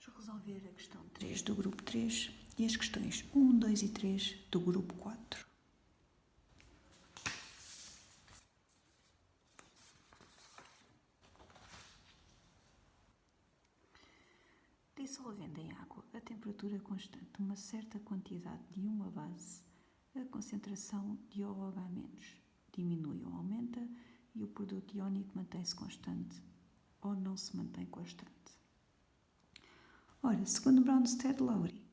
Vamos resolver a questão 3 do grupo 3 e as questões 1, 2 e 3 do grupo 4. Dissolvendo em água a temperatura constante de uma certa quantidade de uma base, a concentração de OH- diminui ou aumenta e o produto iónico mantém-se constante ou não se mantém constante. Ora, segundo Bronsted-Lowry,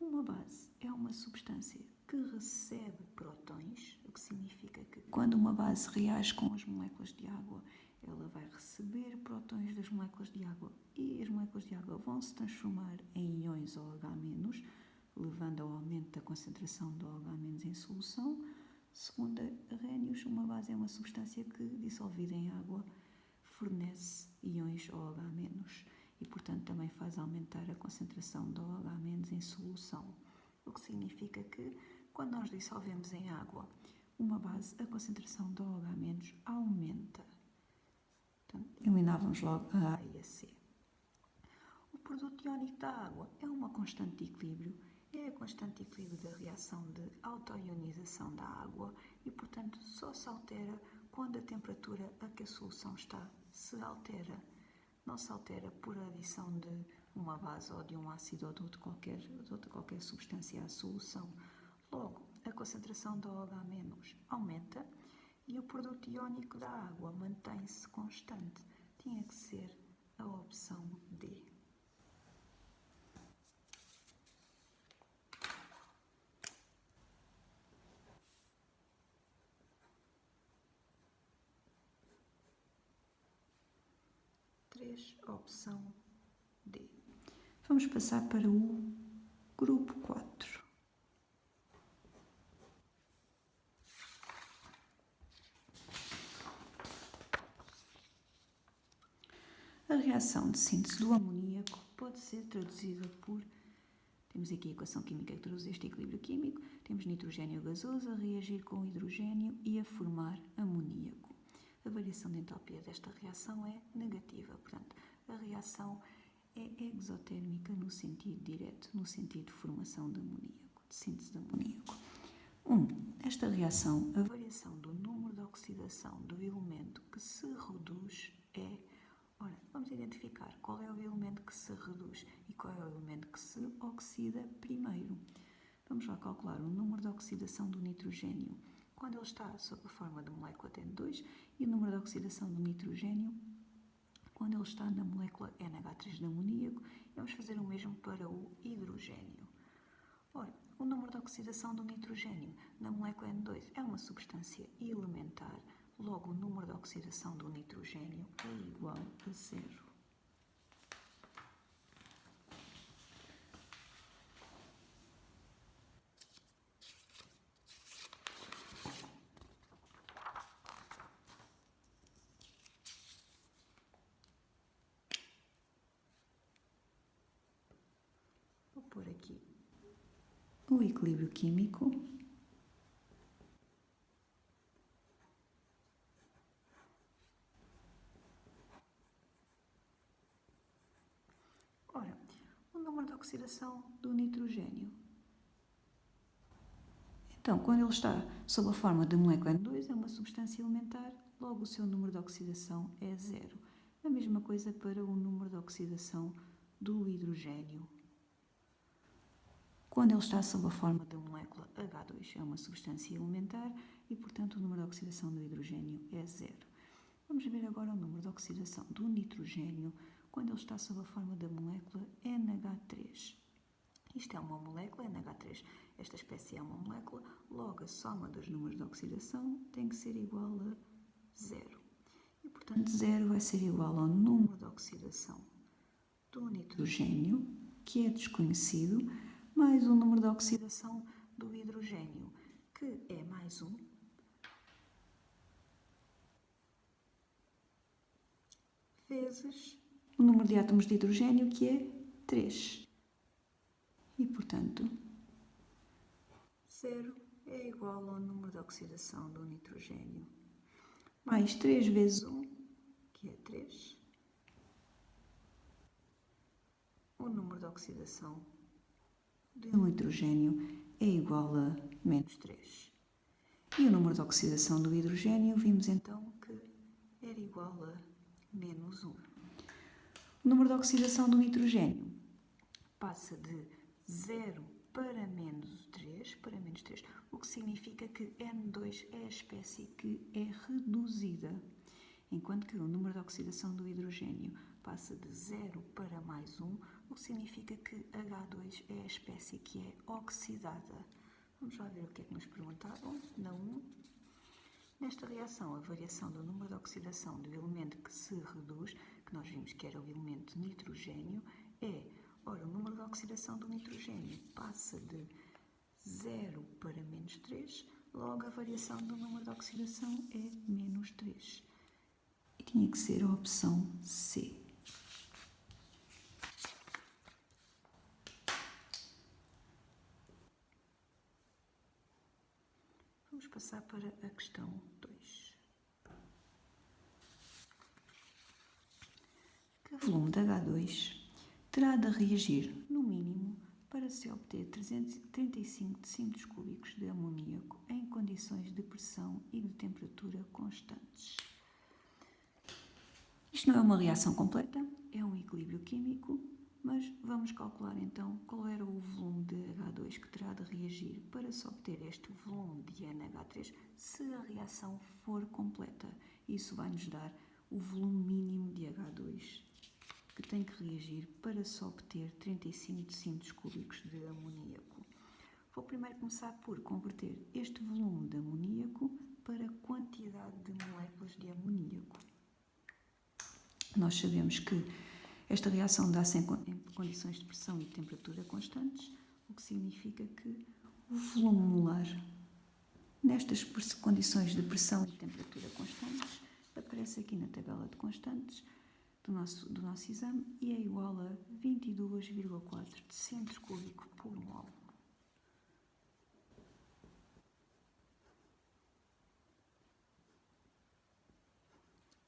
uma base é uma substância que recebe prótons, o que significa que quando uma base reage com as moléculas de água, ela vai receber prótons das moléculas de água e as moléculas de água vão se transformar em íons OH-, levando ao aumento da concentração de OH- em solução. Segundo Arrhenius, uma base é uma substância que, dissolvida em água, fornece íons OH- e, portanto, também faz aumentar a concentração de OH- em solução. O que significa que, quando nós dissolvemos em água uma base, a concentração de OH- aumenta. Portanto, eliminávamos logo a A e a C. O produto iónico da água é uma constante de equilíbrio, é a constante de equilíbrio da reação de autoionização da água e, portanto, só se altera quando a temperatura a que a solução está se altera. Não se altera por adição de uma base ou de um ácido ou de outra qualquer substância à solução. Logo, a concentração de OH- aumenta e o produto iónico da água mantém-se constante. Tinha que ser a opção D. Opção D. Vamos passar para o grupo 4. A reação de síntese do amoníaco pode ser traduzida por... Temos aqui a equação química que traduz este equilíbrio químico. Temos nitrogênio gasoso a reagir com hidrogênio e a formar amoníaco. A variação de entalpia desta reação é negativa, portanto, a reação é exotérmica no sentido direto, no sentido de formação de amoníaco, de síntese de amoníaco. Esta reação, a variação do número de oxidação do elemento que se reduz é... Ora, vamos identificar qual é o elemento que se reduz e qual é o elemento que se oxida primeiro. Vamos lá calcular o número de oxidação do nitrogênio quando ele está sob a forma de molécula N2 e o número de oxidação do nitrogênio quando ele está na molécula NH3 de amoníaco. E vamos fazer o mesmo para o hidrogênio. Ora, o número de oxidação do nitrogênio na molécula N2 é uma substância elementar, logo o número de oxidação do nitrogênio é igual a 0. Vou pôr aqui o equilíbrio químico. Ora, o número de oxidação do nitrogênio. Então, quando ele está sob a forma de molécula N2, é uma substância elementar, logo o seu número de oxidação é 0. A mesma coisa para o número de oxidação do hidrogênio. Quando ele está sob a forma da molécula H2, é uma substância elementar e, portanto, o número de oxidação do hidrogênio é 0. Vamos ver agora o número de oxidação do nitrogênio quando ele está sob a forma da molécula NH3. Isto é uma molécula, NH3. Esta espécie é uma molécula, logo a soma dos números de oxidação tem que ser igual a 0. E, portanto, 0 vai ser igual ao número de oxidação do nitrogênio, que é desconhecido, mais o número de oxidação do hidrogênio, que é mais 1, vezes o número de átomos de hidrogênio, que é 3. E, portanto, 0 é igual ao número de oxidação do nitrogênio, mais 3 vezes 1, que é 3, o número de oxidação de um hidrogênio é igual a menos 3. E o número de oxidação do hidrogênio vimos então que era igual a menos 1. O número de oxidação do nitrogênio passa de 0 para menos 3, o que significa que N2 é a espécie que é reduzida, enquanto que o número de oxidação do hidrogênio passa de 0 para mais 1, o que significa que H2 é a espécie que é oxidada. Vamos lá ver o que é que nos perguntaram na 1. Nesta reação, a variação do número de oxidação do elemento que se reduz, que nós vimos que era o elemento nitrogênio, é, ora, o número de oxidação do nitrogênio passa de 0 para menos 3, logo a variação do número de oxidação é menos 3. E tinha que ser a opção C. Vamos passar para a questão 2. Que volume de H2 terá de reagir, no mínimo, para se obter 335 decímetros cúbicos de amoníaco em condições de pressão e de temperatura constantes? Isto não é uma reação completa, é um equilíbrio químico, mas vamos calcular então qual era o volume de H2 que terá de reagir para se obter este volume de NH3 se a reação for completa. Isso vai nos dar o volume mínimo de H2 que tem que reagir para se obter 35 decímetros cúbicos de amoníaco. Vou primeiro começar por converter este volume de amoníaco para a quantidade de moléculas de amoníaco. Nós sabemos que esta reação dá-se em condições de pressão e de temperatura constantes, o que significa que o volume molar nestas condições de pressão e temperatura constantes aparece aqui na tabela de constantes do nosso exame e é igual a 22,4 decímetros cúbicos por mol.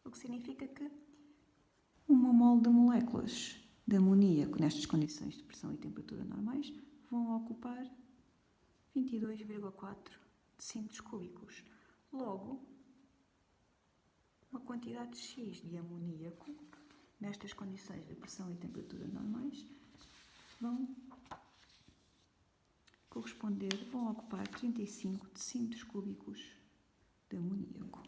O que significa que uma mol de moléculas de amoníaco nestas condições de pressão e temperatura normais vão ocupar 22,4 decímetros cúbicos. Logo, uma quantidade X de amoníaco nestas condições de pressão e temperatura normais vão ocupar 35 decímetros cúbicos de amoníaco.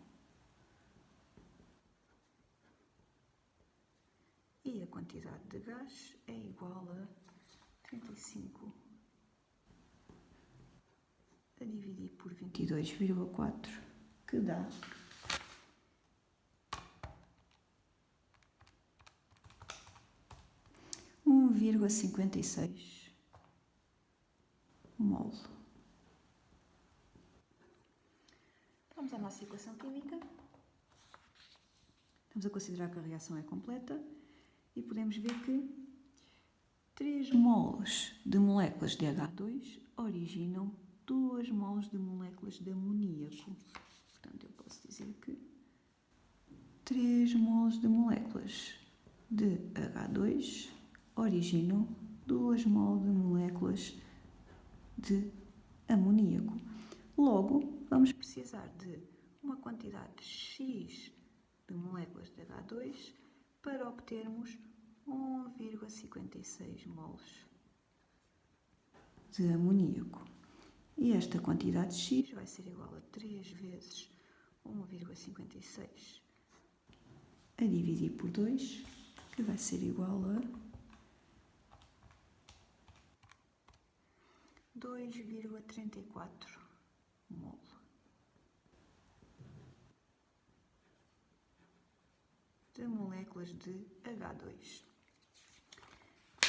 E a quantidade de gás é igual a 35 a dividir por 22,4, que dá 1,56 mol. Vamos à nossa equação química. Estamos a considerar que a reação é completa e podemos ver que 3 mols de moléculas de H2 originam 2 mols de moléculas de amoníaco. Portanto, eu posso dizer que 3 mols de moléculas de H2 originam 2 mols de moléculas de amoníaco. Logo, vamos precisar de uma quantidade X de moléculas de H2 para obtermos 1,56 mols de amoníaco. E esta quantidade X vai ser igual a 3 vezes 1,56 a dividir por 2, que vai ser igual a 2,34 mol. De moléculas de H2.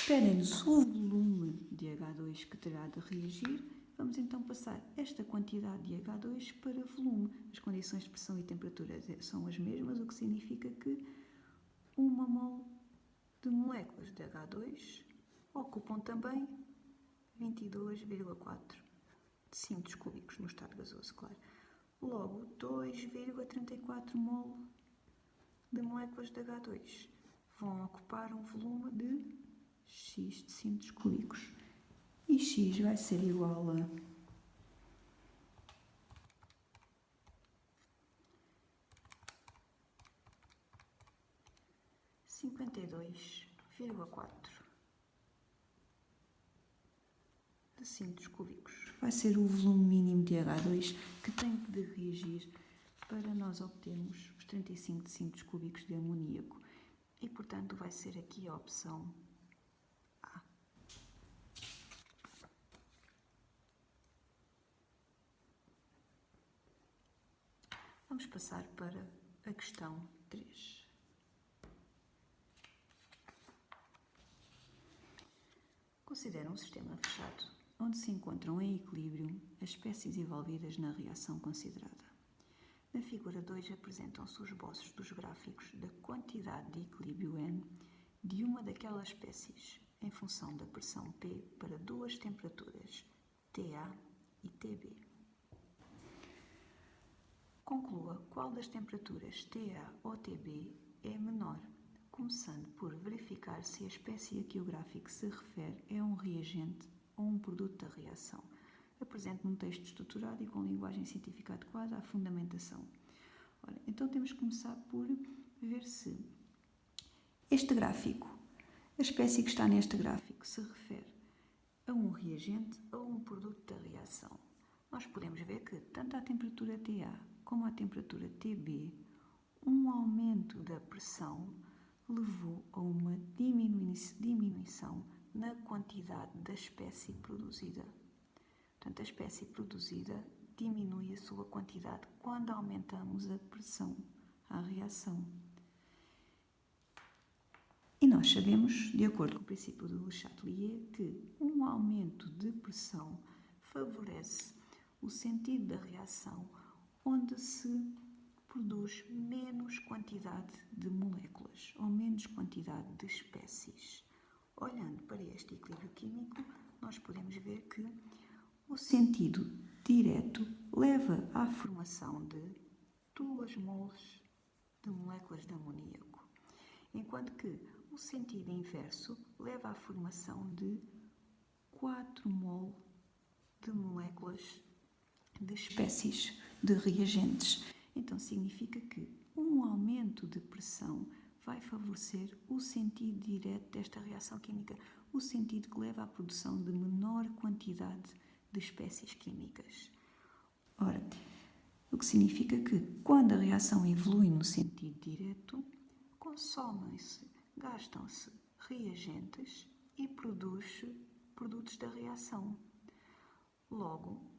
Pedem-nos o volume de H2 que terá de reagir. Vamos então passar esta quantidade de H2 para volume. As condições de pressão e temperatura são as mesmas, o que significa que uma mol de moléculas de H2 ocupam também 22,4 decímetros cúbicos no estado gasoso, claro. Logo, 2,34 mol de moléculas de H2 vão ocupar um volume de X x decímetros cúbicos. E x vai ser igual a 52,4 decímetros cúbicos. Vai ser o volume mínimo de H2 que tem de reagir para nós obtermos os 35 decímetros cúbicos de amoníaco. E, portanto, vai ser aqui a opção A. Vamos passar para a questão 3. Considera um sistema fechado, onde se encontram em equilíbrio as espécies envolvidas na reação considerada. Na figura 2 apresentam-se os esboços dos gráficos da quantidade de equilíbrio N de uma daquelas espécies, em função da pressão P para duas temperaturas, TA e TB. Conclua qual das temperaturas TA ou TB é menor, começando por verificar se a espécie a que o gráfico se refere é um reagente ou um produto da reação. Apresente um texto estruturado e com linguagem científica adequada à fundamentação. Ora, então temos que começar por ver se este gráfico, a espécie que está neste gráfico, se refere a um reagente ou um produto da reação. Nós podemos ver que tanto à temperatura TA como à temperatura TB, um aumento da pressão levou a uma diminuição na quantidade da espécie produzida. Portanto, a espécie produzida diminui a sua quantidade quando aumentamos a pressão à reação. E nós sabemos, de acordo com o princípio do Le Chatelier, que um aumento de pressão favorece o sentido da reação onde se produz menos quantidade de moléculas ou menos quantidade de espécies. Olhando para este equilíbrio químico, nós podemos ver que o sentido direto leva à formação de 2 moles de moléculas de amoníaco, enquanto que o sentido inverso leva à formação de 4 moles de moléculas de espécies de reagentes. Então, significa que um aumento de pressão vai favorecer o sentido direto desta reação química, o sentido que leva à produção de menor quantidade de espécies químicas. Ora, o que significa que, quando a reação evolui no sentido direto, consomem-se, gastam-se reagentes e produz-se produtos da reação. Logo,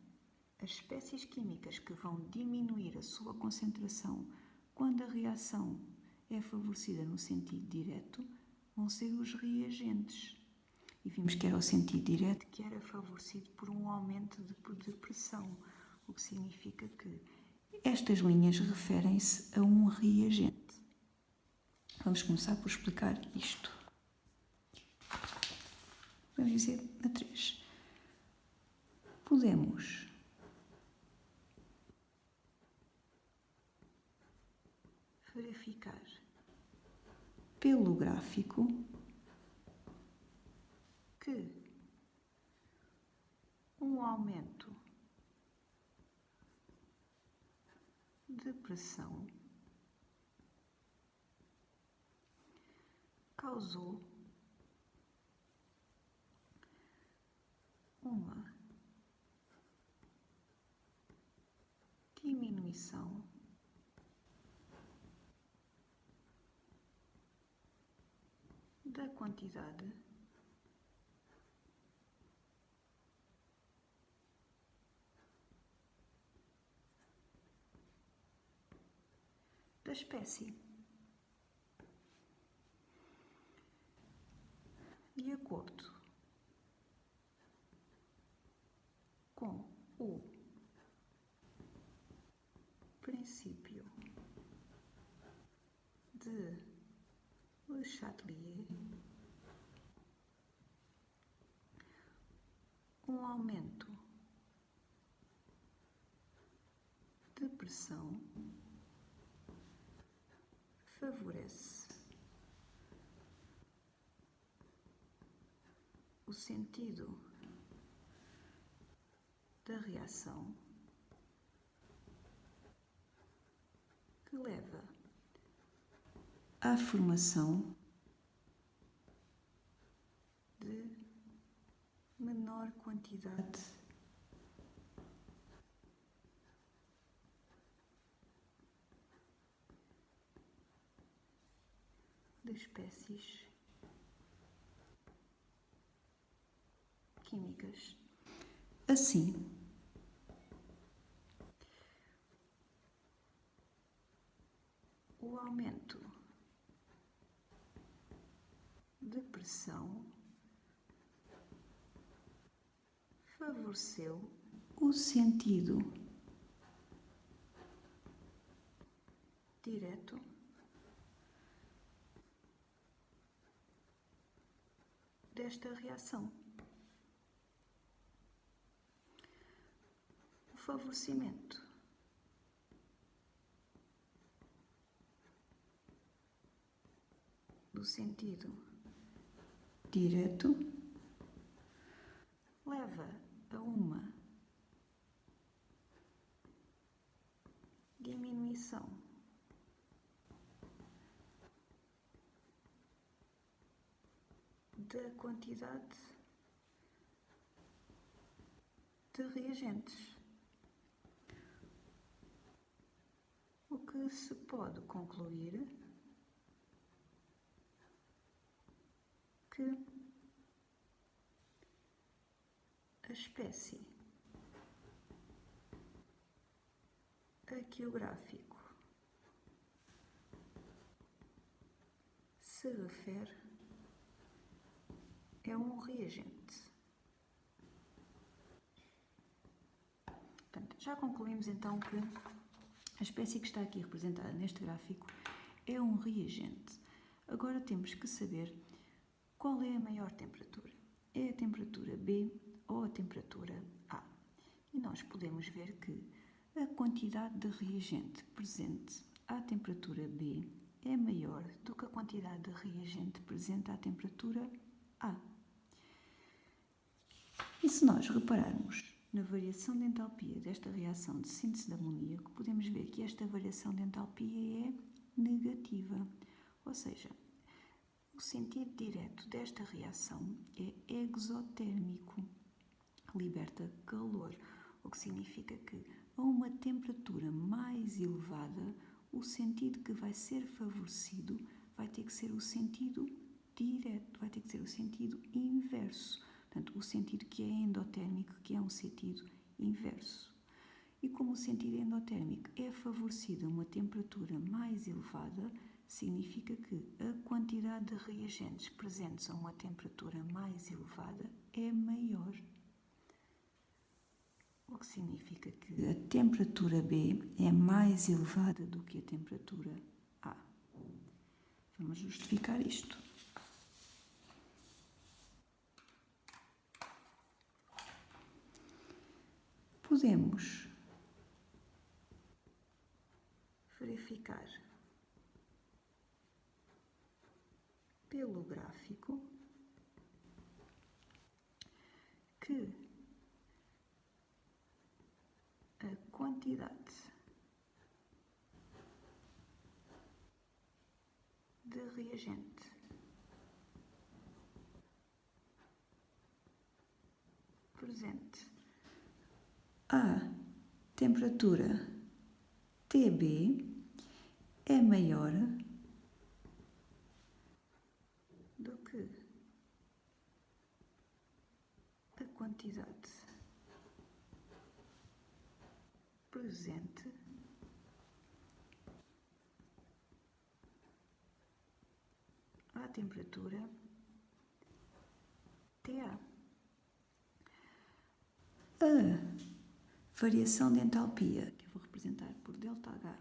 as espécies químicas que vão diminuir a sua concentração quando a reação é favorecida no sentido direto vão ser os reagentes. E vimos que era o sentido direto que era favorecido por um aumento de pressão, o que significa que estas linhas referem-se a um reagente. Vamos começar por explicar isto. Vamos dizer a 3. Podemos verificar pelo gráfico que um aumento de pressão causou uma diminuição da quantidade da espécie. De acordo com o princípio de Le Chatelier, um aumento de pressão favorece o sentido da reação que leva à formação de menor quantidade de espécies químicas. Assim, o aumento de pressão favoreceu o sentido direto desta reação. O favorecimento do sentido direto leva a uma diminuição da quantidade de reagentes, o que se pode concluir que a espécie a que o gráfico se refere é um reagente. Portanto, já concluímos então que a espécie que está aqui representada neste gráfico é um reagente. Agora temos que saber qual é a maior temperatura. É a temperatura B ou a temperatura A? E nós podemos ver que a quantidade de reagente presente à temperatura B é maior do que a quantidade de reagente presente à temperatura A. E se nós repararmos na variação de entalpia desta reação de síntese de amoníaco, podemos ver que esta variação de entalpia é negativa, ou seja, o sentido direto desta reação é exotérmico, liberta calor, o que significa que a uma temperatura mais elevada, o sentido que vai ser favorecido vai ter que ser o sentido direto, vai ter que ser o sentido inverso. Portanto, o sentido que é endotérmico, que é um sentido inverso. E como o sentido endotérmico é favorecido a uma temperatura mais elevada, significa que a quantidade de reagentes presentes a uma temperatura mais elevada é maior. O que significa que a temperatura B é mais elevada do que a temperatura A. Vamos justificar isto. Podemos verificar pelo gráfico que a quantidade de reagente presente à temperatura TB é maior do que a quantidade presente à temperatura TA. A variação de entalpia, que eu vou representar por ΔH,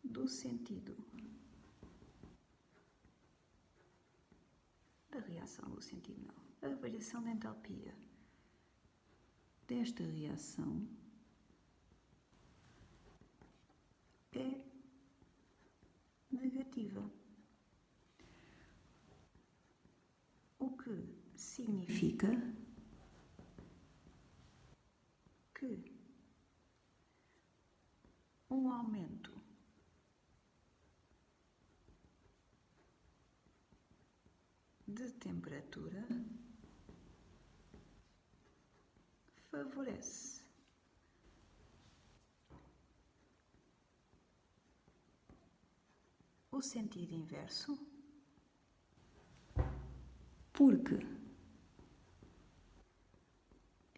do sentido da reação, do sentido não, a variação de entalpia desta reação é negativa, o que significa que um aumento de temperatura favorece o sentido inverso, porque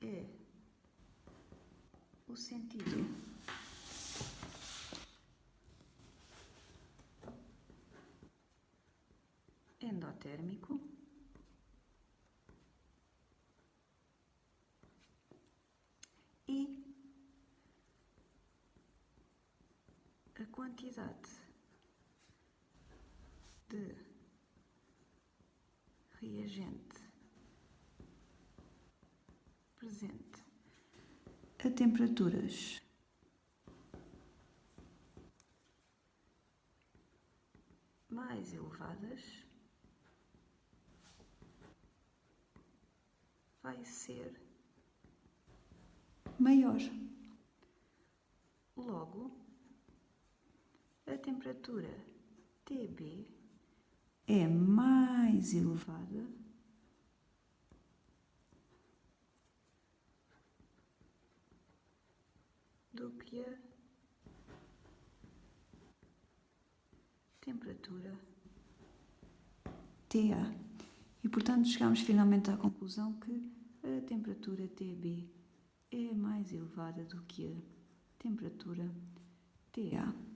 é o sentido endotérmico e a quantidade de reagente presente a temperaturas mais elevadas vai ser maior. Logo, a temperatura TB é mais elevada do que a temperatura TA. E, portanto, chegamos finalmente à conclusão que a temperatura TB é mais elevada do que a temperatura TA.